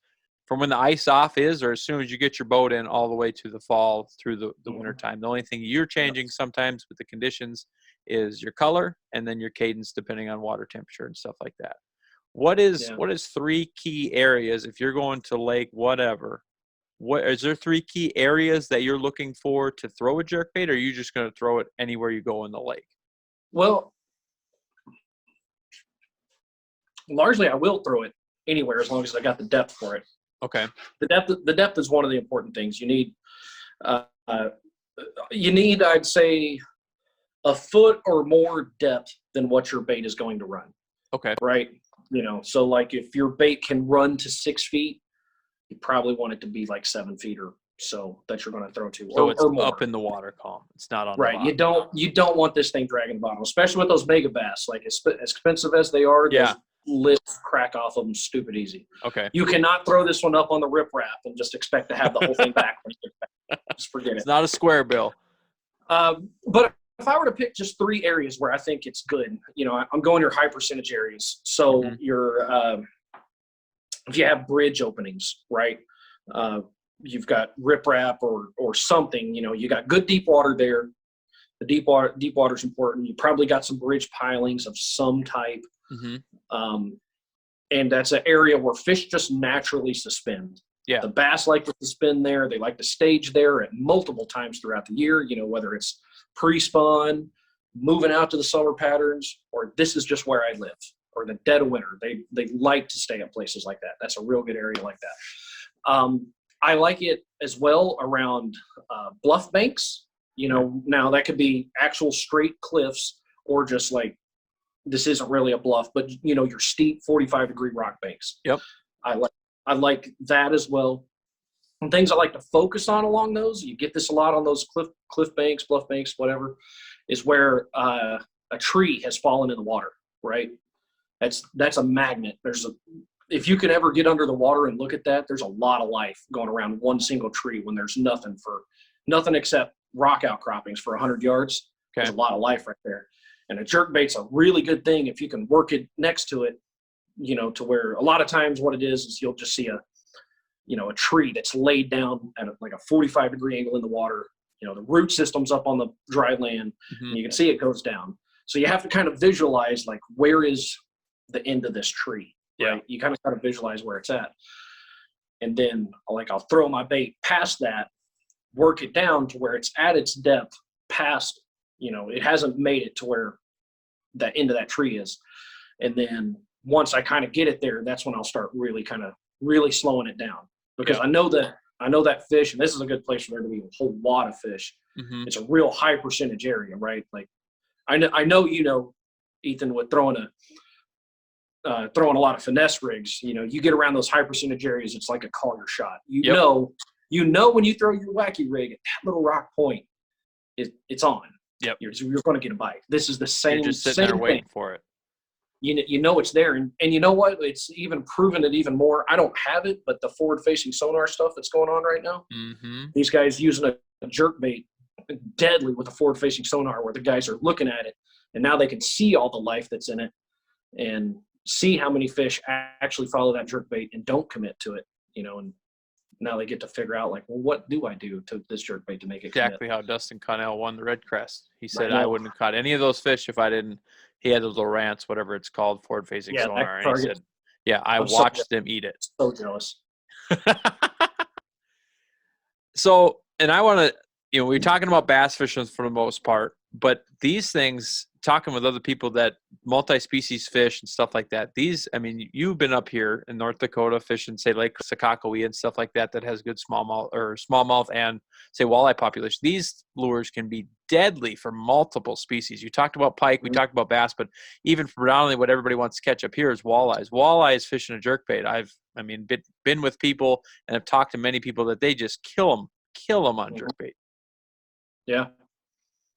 from when the ice off is, or as soon as you get your boat in, all the way to the fall through the winter time. The only thing you're changing sometimes with the conditions is your color, and then your cadence depending on water temperature and stuff like that. What is 3 key areas if you're going to lake, whatever? What is there 3 key areas that you're looking for to throw a jerkbait, or are you just going to throw it anywhere you go in the lake? Well, largely I will throw it anywhere as long as I got the depth for it. Okay. The depth is one of the important things. You need, I'd say, a foot or more depth than what your bait is going to run. Okay. Right. So like if your bait can run to 6 feet, you probably want it to be like 7 feet or so that you're going to throw to. So it's up in the water column. It's not on right. the bottom. You don't want this thing dragging the bottom, especially with those Megabass. Like as expensive as they are, those lids crack off of them stupid easy. Okay. You cannot throw this one up on the rip wrap and just expect to have the whole thing back. Just forget it. It's not a square bill. But if I were to pick just 3 areas where I think it's good, I'm going your high percentage areas. So if you have bridge openings, right? You've got riprap or something, you got good deep water there. The deep water is important. You probably got some bridge pilings of some type. And that's an area where fish just naturally suspend. Yeah. The bass like to suspend there. They like to stage there at multiple times throughout the year, whether it's pre-spawn, moving out to the summer patterns, or this is just where I live, or the dead of winter. They like to stay at places like that. That's a real good area like that. I like it as well around bluff banks. Now that could be actual straight cliffs, or just like, this isn't really a bluff, but your steep 45-degree rock banks. Yep. I like that as well. And things I like to focus on along those, you get this a lot on those cliff banks, bluff banks, whatever, is where a tree has fallen in the water, right? That's a magnet. If you could ever get under the water and look at that, there's a lot of life going around one single tree when there's nothing except rock outcroppings for 100 yards. Okay. There's a lot of life right there. And a jerkbait's a really good thing if you can work it next to it, to where a lot of times what it is you'll just see a tree that's laid down at like a 45-degree angle in the water. The root system's up on the dry land, and you can see it goes down. So you have to kind of visualize, like, where is the end of this tree? Right? Yeah. You kind of got to visualize where it's at. And then, I'll throw my bait past that, work it down to where it's at its depth past, it hasn't made it to where the end of that tree is. And then once I kind of get it there, that's when I'll start really slowing it down, because I know that fish, and this is a good place for there to be a whole lot of fish. It's a real high percentage area, right? Like I know, Ethan, with throwing a lot of finesse rigs, you get around those high percentage areas, it's like a Collier shot. You know when you throw your wacky rig at that little rock point, it's on. Yep. You're going to get a bite. This is the same. You're just sitting there waiting for it. It's there, and you know what? It's even proven it even more. I don't have it, but the forward-facing sonar stuff that's going on right now, these guys using a jerkbait deadly with a forward-facing sonar, where the guys are looking at it, and now they can see all the life that's in it, and see how many fish actually follow that jerkbait and don't commit to it. And now they get to figure out like, well, what do I do to this jerkbait to make it Exactly commit? how Dustin Connell won the Red Crest. He said, know. I wouldn't have caught any of those fish if I didn't. He had those little rants, whatever it's called, forward-facing Yeah, sonar, that and he target. said, yeah, I I'm watched them eat it. so jealous. So, and I want to, we're talking about bass fishing for the most part, but these things, talking with other people that multi-species fish and stuff like that, these, I mean, you've been up here in North Dakota fishing, say, Lake Sakakawea and stuff like that, that has good smallmouth and, say, walleye population. These lures can be deadly for multiple species. You talked about pike, we talked about bass, but even predominantly what everybody wants to catch up here is walleyes. Walleyes fishing a jerkbait. Been with people and have talked to many people that they just kill them on jerkbait. Yeah.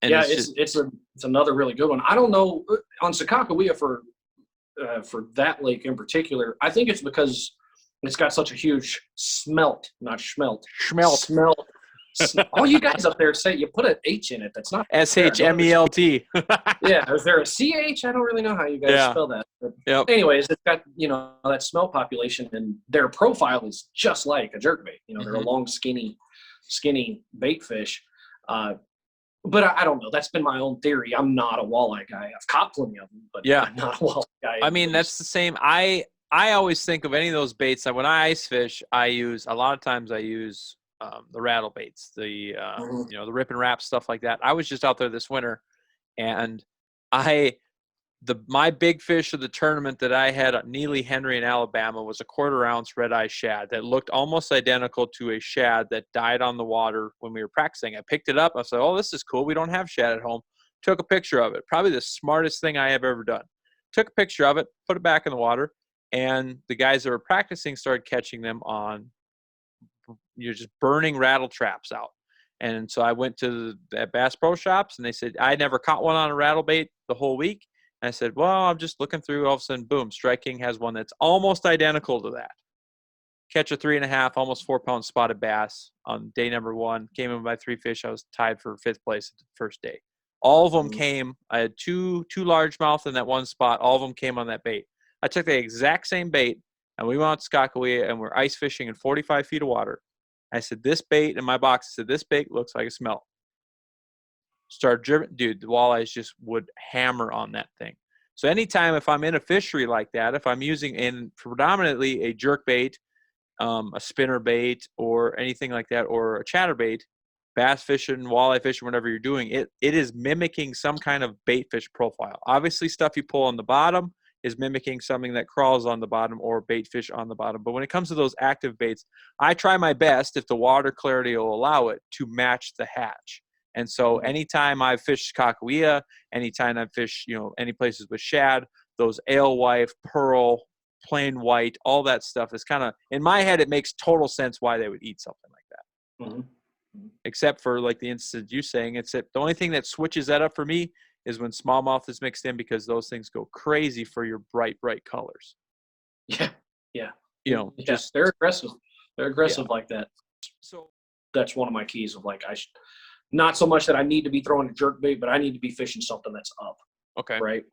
And yeah, it's another really good one. I don't know on Sakakawea for that lake in particular. I think it's because it's got such a huge smelt. All you guys up there say you put an H in it. That's not SHMELT. Yeah, is there a CH? I don't really know how you guys spell that. But anyways, it's got that smelt population, and their profile is just like a jerkbait. They're a long, skinny bait fish. But I don't know. That's been my own theory. I'm not a walleye guy. I've caught plenty of them, but I'm not a walleye guy. I mean, that's the same. I always think of any of those baits that when I ice fish, I use the rattle baits, the the rip and wrap, stuff like that. I was just out there this winter, and my big fish of the tournament that I had at Neely Henry in Alabama was a 1/4 ounce red eye shad that looked almost identical to a shad that died on the water when we were practicing. I picked it up. I said, oh, this is cool. We don't have shad at home. Took a picture of it. Probably the smartest thing I have ever done. Took a picture of it, put it back in the water, and the guys that were practicing started catching them on just burning rattle traps out. And so I went to the Bass Pro Shops, and they said, I never caught one on a rattle bait the whole week. And I said, well, I'm just looking through. All of a sudden, boom, Strike King has one that's almost identical to that. Catch a 3.5, almost 4-pound spotted bass on day number 1. Came in by 3 fish. I was tied for 5th place at the first day. All of them came. I had two largemouth in that one spot. All of them came on that bait. I took the exact same bait, and we went out to Sakakawea, and we're ice fishing in 45 feet of water. I said, this bait in my box, I said, this bait looks like a smelt. Dude, the walleyes just would hammer on that thing. So anytime if I'm in a fishery like that, if I'm using in predominantly a jerkbait, a spinner bait, or anything like that, or a chatterbait, bass fishing, walleye fishing, whatever you're doing, it is mimicking some kind of bait fish profile. Obviously, stuff you pull on the bottom is mimicking something that crawls on the bottom or bait fish on the bottom. But when it comes to those active baits, I try my best, if the water clarity will allow it, to match the hatch. And so anytime I've fished Sakakawea, anytime I've fished, any places with shad, those alewife, pearl, plain white, all that stuff is kind of, in my head, it makes total sense why they would eat something like that. Mm-hmm. Except for like the instance you saying, the only thing that switches that up for me is when smallmouth is mixed in, because those things go crazy for your bright colors. Yeah. Just they're aggressive. They're aggressive like that. So that's one of my keys of like, not so much that I need to be throwing a jerkbait, but I need to be fishing something that's up. Okay. Right.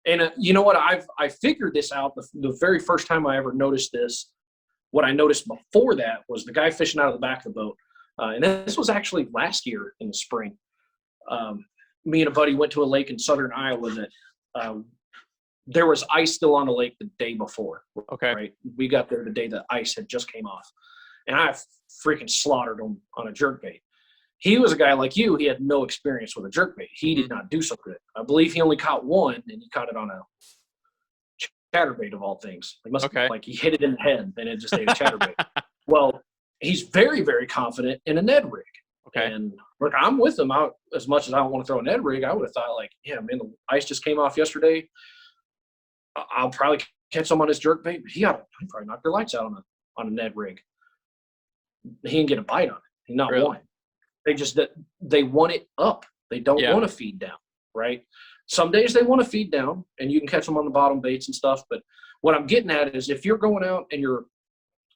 And you know what? I figured this out the very first time I ever noticed this. What I noticed before that was the guy fishing out of the back of the boat. And this was actually last year in the spring. Me and a buddy went to a lake in southern Iowa that there was ice still on the lake the day before. Okay. Right. We got there the day the ice had just came off. And I freaking slaughtered him on a jerkbait. He was a guy like you. He had no experience with a jerkbait. He did not do so good. I believe he only caught one, and he caught it on a chatterbait of all things. Like he hit it in the head, and it just ate a chatterbait. Well, he's very, very confident in a Ned rig. Okay. And look, I'm with him out as much as I don't want to throw a Ned rig. I would have thought like, yeah, man, the ice just came off yesterday. I'll probably catch some on his jerkbait. But he probably knocked their lights out on a Ned rig. He didn't get a bite on it. He not one. They want it up. They don't want to feed down, right? Some days they want to feed down, and you can catch them on the bottom baits and stuff. But what I'm getting at is if you're going out and you're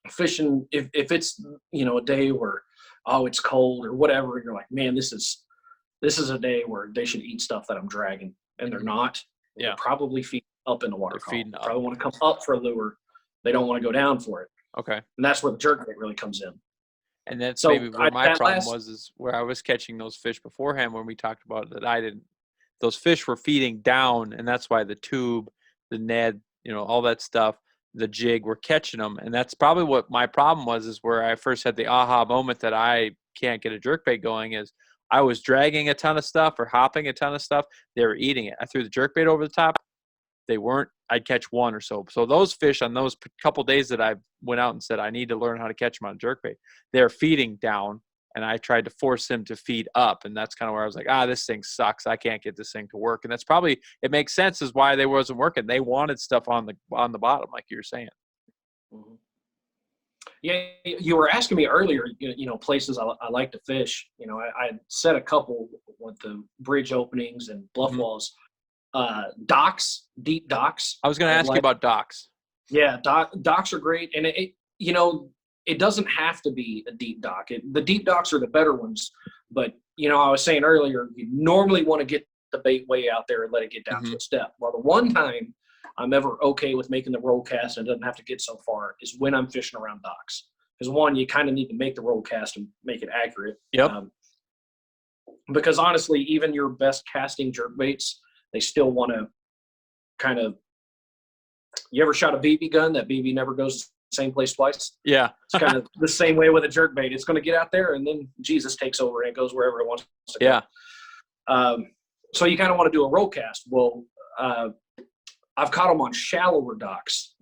fishing, if it's a day where it's cold or whatever, and you're like, man, this is a day where they should eat stuff that I'm dragging, and they're not. They're probably feeding up in the water. They're feeding up. Probably want to come up for a lure. They don't want to go down for it. Okay. And that's where the jerkbait really comes in. And that's So maybe where my problem last, was, is where I was catching those fish beforehand when we talked about it, that I didn't, those fish were feeding down, and that's why the tube, the Ned, all that stuff, the jig, were catching them. And that's probably what my problem was, is where I first had the aha moment that I can't get a jerkbait going, is I was dragging a ton of stuff or hopping a ton of stuff. They were eating it. I threw the jerkbait over the top. They weren't. I'd catch one or so. So those fish on those couple days that I went out and said, I need to learn how to catch them on jerkbait, they're feeding down. And I tried to force them to feed up. And that's kind of where I was like, this thing sucks. I can't get this thing to work. And that's probably, it makes sense as why they wasn't working. They wanted stuff on the bottom, like you were saying. Mm-hmm. Yeah, you were asking me earlier, places I like to fish. I said a couple with the bridge openings and bluff walls. Docks, deep docks. I was going to ask you about docks. Yeah, docks are great. And it doesn't have to be a deep dock. The deep docks are the better ones. But, I was saying earlier, you normally want to get the bait way out there and let it get down to a step. Well, the one time I'm ever okay with making the roll cast and it doesn't have to get so far is when I'm fishing around docks. Because one, you kind of need to make the roll cast and make it accurate. Yep. Because honestly, even your best casting jerkbaits, they still want to kind of – you ever shot a BB gun? That BB never goes the same place twice. Yeah. It's kind of the same way with a jerkbait. It's going to get out there, and then Jesus takes over and it goes wherever it wants to go. Yeah. So you kind of want to do a roll cast. Well, I've caught them on shallower docks.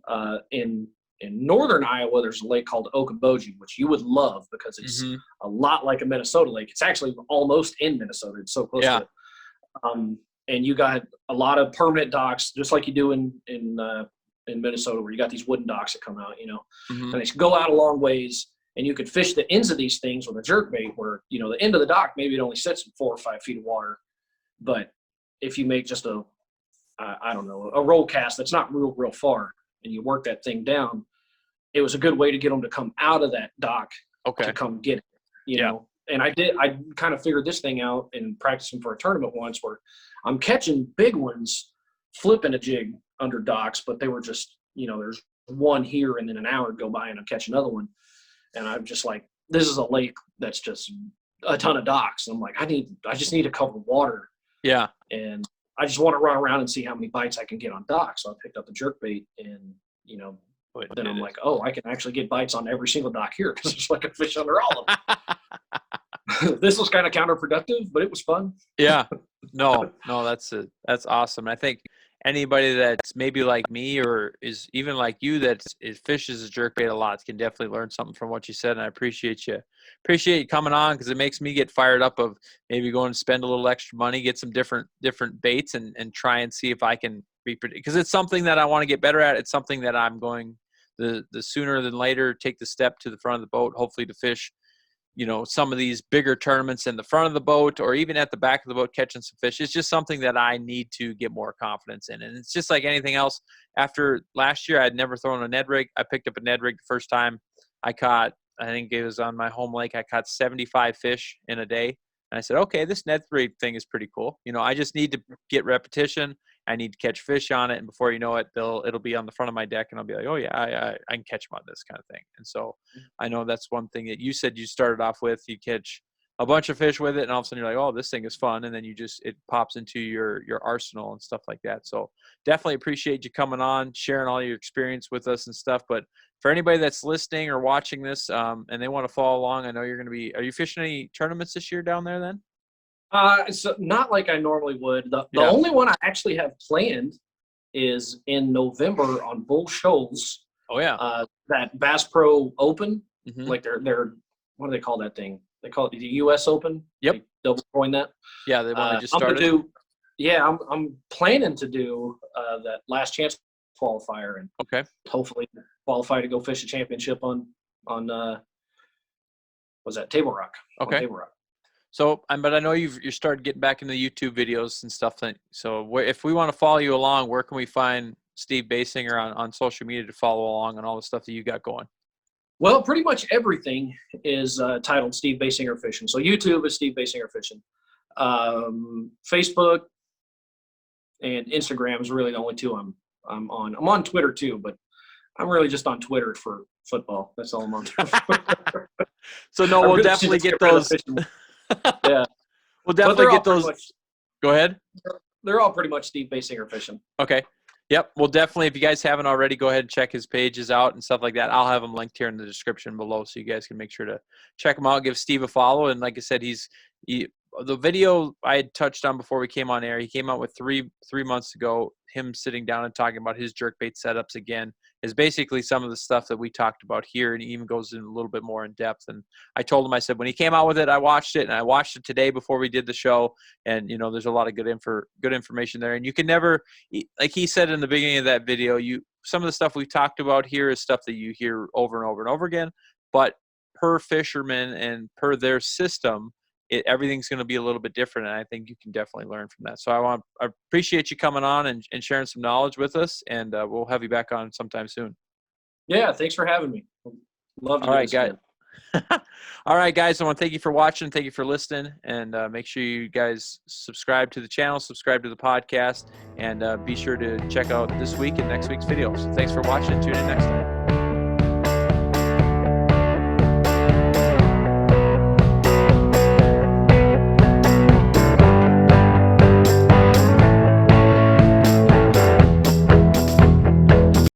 In northern Iowa, there's a lake called Okoboji, which you would love because it's a lot like a Minnesota lake. It's actually almost in Minnesota. It's so close to it. And you got a lot of permanent docks, just like you do in Minnesota, where you got these wooden docks that come out, and they go out a long ways, and you could fish the ends of these things with a jerkbait where, the end of the dock, maybe it only sits in 4 or 5 feet of water. But if you make just a roll cast that's not real far, and you work that thing down, it was a good way to get them to come out of that dock to come get it, you know. And I kind of figured this thing out in practicing for a tournament once, where I'm catching big ones, flipping a jig under docks, but they were just, there's one here, and then an hour would go by and I'm catching another one. And I'm just like, this is a lake that's just a ton of docks. And I'm like, I just need to cover water. Yeah. And I just want to run around and see how many bites I can get on docks. So I picked up the jerkbait, and, then I'm like, I can actually get bites on every single dock here because there's like a fish under all of them. This was kind of counterproductive, but it was fun. Yeah. No, that's awesome. I think anybody that's maybe like me or is even like you that fishes a jerkbait a lot can definitely learn something from what you said. And I appreciate you coming on, because it makes me get fired up of maybe going to spend a little extra money, get some different baits, and try and see if I can reproduce, because it's something that I want to get better at. It's something that I'm going the sooner than later take the step to the front of the boat, hopefully to fish some of these bigger tournaments in the front of the boat, or even at the back of the boat catching some fish. It's just something that I need to get more confidence in. And it's just like anything else. After last year, I'd never thrown a Ned rig. I picked up a Ned rig the first time. I think it was on my home lake, I caught 75 fish in a day. And I said, okay, this Ned rig thing is pretty cool. I just need to get repetition. I need to catch fish on it. And before you know it, it'll be on the front of my deck, and I'll be like, oh yeah, I can catch them on this kind of thing. And so I know that's one thing that you said you started off with. You catch a bunch of fish with it, and all of a sudden you're like, oh, this thing is fun. And then it pops into your arsenal and stuff like that. So definitely appreciate you coming on, sharing all your experience with us and stuff. But for anybody that's listening or watching this, and they want to follow along, I know you're going to be, are you fishing any tournaments this year down there then? It's not like I normally would. The only one I actually have planned is in November on Bull Shoals. Oh yeah. That Bass Pro Open, like they're what do they call that thing? They call it the U.S. Open. Yep. They double coin that. Yeah, they want to just started. I'm planning to do that last chance qualifier, and hopefully qualify to go fish a championship on was that Table Rock? Okay. Table Rock. So, but I know you started getting back into the YouTube videos and stuff. So if we want to follow you along, where can we find Steve Basinger on social media to follow along on all the stuff that you got going? Well, pretty much everything is titled Steve Basinger Fishing. So YouTube is Steve Basinger Fishing. Facebook and Instagram is really the only two I'm on. I'm on Twitter too, but I'm really just on Twitter for football. That's all I'm on. So no, we'll definitely get those. Yeah, we'll definitely get those. Go ahead. They're all pretty much Steve Basinger fishing. Okay. Yep. Well, definitely, if you guys haven't already, go ahead and check his pages out and stuff like that. I'll have them linked here in the description below, so you guys can make sure to check him out. Give Steve a follow. And like I said, the video I had touched on before we came on air, he came out with three months ago, him sitting down and talking about his jerkbait setups again, is basically some of the stuff that we talked about here, and he even goes in a little bit more in depth. And I told him, I said, when he came out with it, I watched it, and I watched it today before we did the show, and there's a lot of good information there. And you can never, like he said in the beginning of that video, some of the stuff we've talked about here is stuff that you hear over and over and over again, but per fisherman and per their system, everything's going to be a little bit different, and I think you can definitely learn from that. So I appreciate you coming on and sharing some knowledge with us, and we'll have you back on sometime soon. Yeah, thanks for having me. Love to. All right, guys. All right, guys. I want to thank you for watching. Thank you for listening, and make sure you guys subscribe to the channel, subscribe to the podcast, and be sure to check out this week and next week's video. So thanks for watching. Tune in next time.